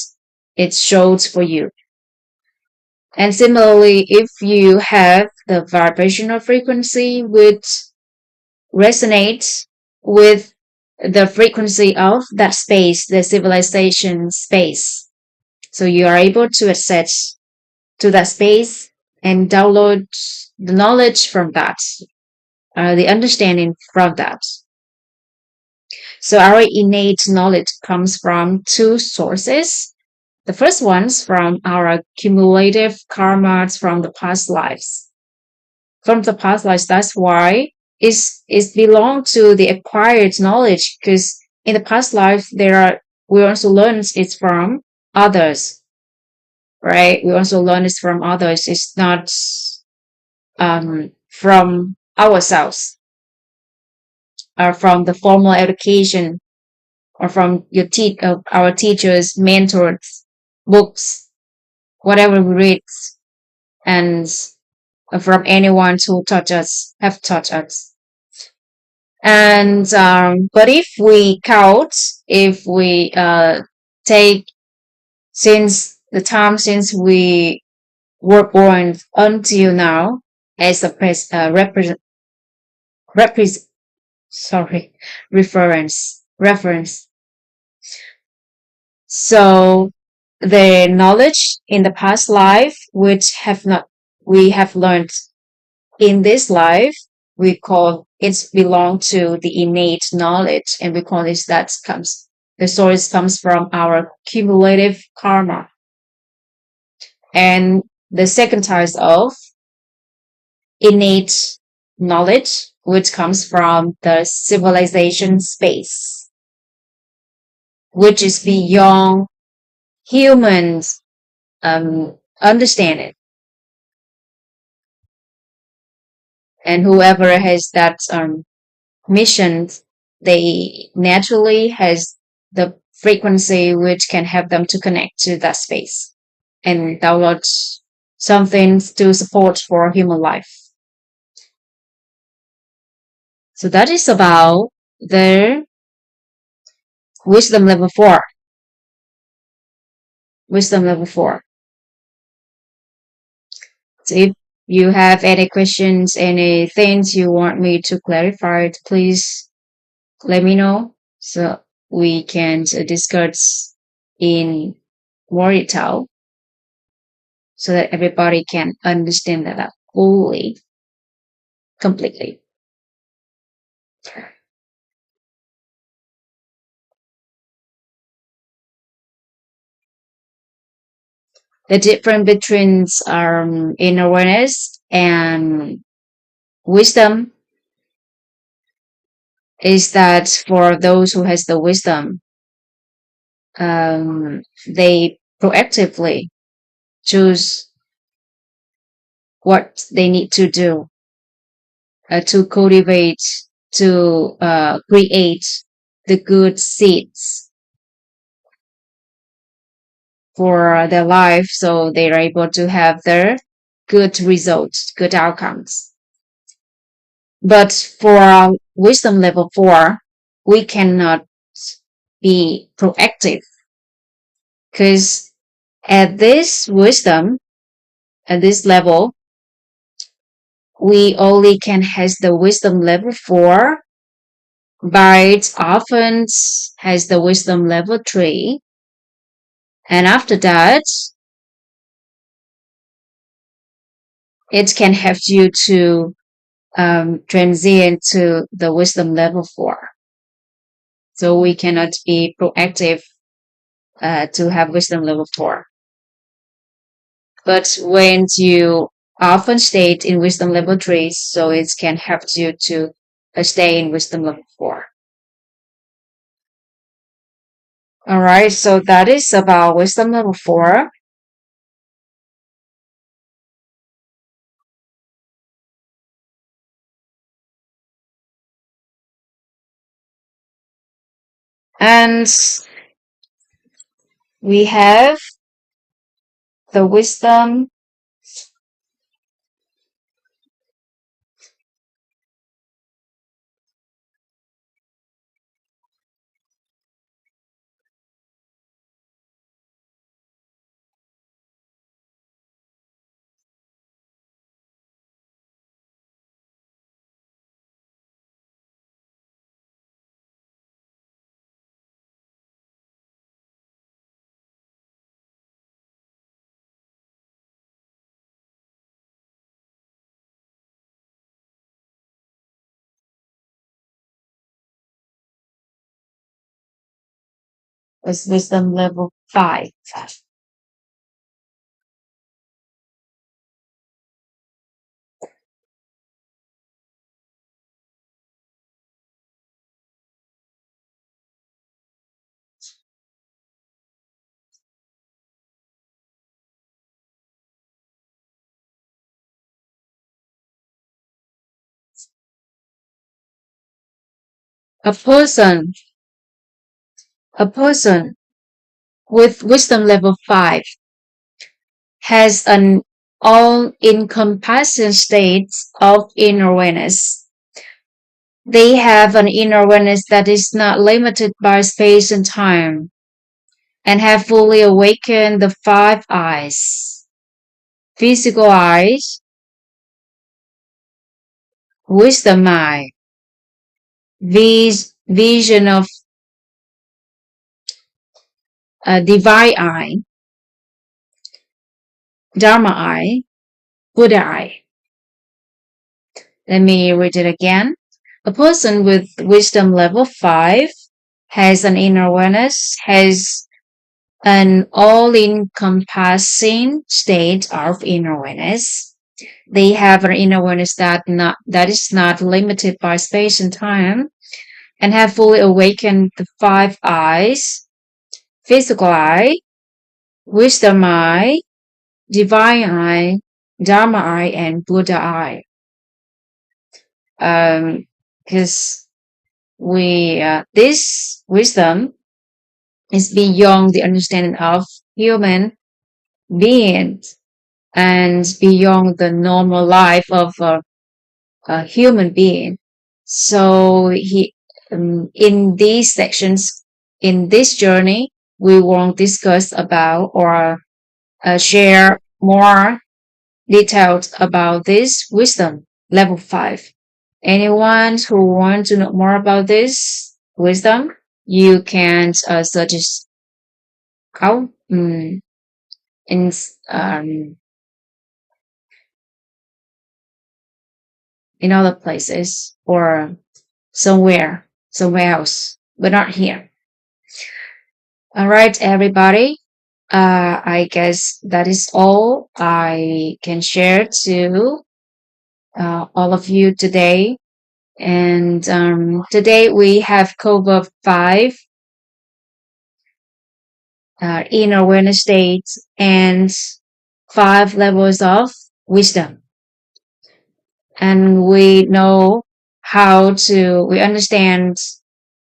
it shows for you. And similarly, if you have the vibrational frequency which resonates with the frequency of that space, the civilization space, so you are able to access to that space and download the knowledge from that, the understanding from that. So our innate knowledge comes from two sources. The first one's from our cumulative karmas from the past lives. From the past lives, that's why it's belong to the acquired knowledge, because in the past life we also learn it from others, right? We also learn it from others. It's not from ourselves or from the formal education or from our teachers, mentors, books, whatever we read, and from anyone who have taught us. And but if we count, if we take since the time since we were born until now as a repres- sorry reference. So the knowledge in the past life which have not we have learned in this life, we call it belong to the innate knowledge, and we call this that comes the source comes from our cumulative karma. And the second type of innate knowledge, which comes from the civilization space, which is beyond humans understanding. And whoever has that mission, they naturally has the frequency which can help them to connect to that space and download something to support for human life. So that is about the wisdom level 4. Wisdom level 4. So if you have any questions, any things you want me to clarify, please let me know so we can discuss in more detail so that everybody can understand that fully, completely. The difference between inner awareness and wisdom is that for those who has the wisdom, they proactively choose what they need to do to cultivate, to create the good seeds for their life so they are able to have their good results, good outcomes. But for wisdom level 4, we cannot be proactive because at this wisdom, at this level, we only can has the wisdom level 4, but often has the wisdom level 3. And after that, it can help you to transient to the wisdom level 4. So we cannot be proactive to have wisdom level 4. But when you often stay in wisdom level 3, so it can help you to stay in wisdom level 4. All right, so that is about wisdom level 4. And we have the wisdom is wisdom level 5. A person, a person with wisdom level 5 has an all-encompassing state of inner awareness. They have an inner awareness that is not limited by space and time and have fully awakened the 5 eyes: physical eyes, wisdom eye, vision of a divine eye, dharma eye, Buddha eye. Let me read it again. A person with wisdom level 5 has an inner awareness, has an all-encompassing state of inner awareness. They have an inner awareness that is not limited by space and time, and have fully awakened the 5 eyes: physical eye, wisdom eye, divine eye, dharma eye, and Buddha eye. Because this wisdom is beyond the understanding of human beings and beyond the normal life of a human being. So in these sections, in this journey, we won't discuss about or share more details about this wisdom level 5. Anyone who wants to know more about this wisdom, you can suggest out in in other places or somewhere else, but not here. All right, everybody. I guess that is all I can share to all of you today. And today we have covered 5 inner awareness states and 5 levels of wisdom. And we know we understand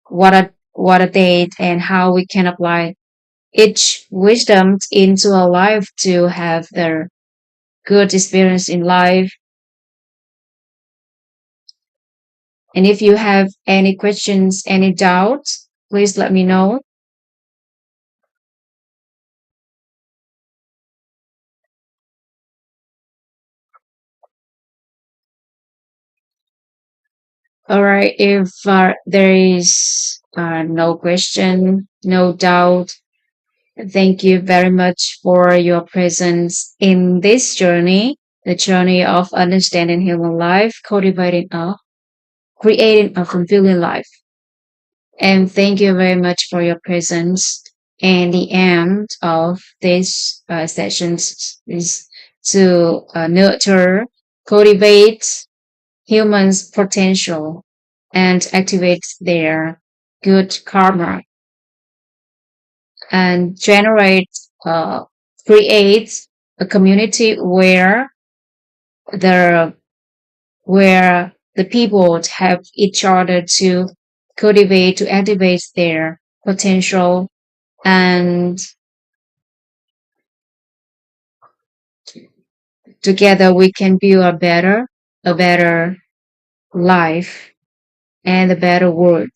what a date and how we can apply each wisdom into our life to have the good experience in life. And if you have any questions, any doubts, please let me know. All right, if there is no question, no doubt, thank you very much for your presence in this journey, the journey of understanding human life, creating a fulfilling life. And thank you very much for your presence. And the end of this sessions is to nurture, cultivate humans' potential and activate their good karma and create a community the where the people have each other to cultivate, to activate their potential, and together we can build a better life and a better world.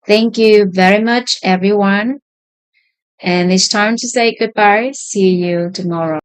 Thank you very much, everyone. And it's time to say goodbye. See you tomorrow.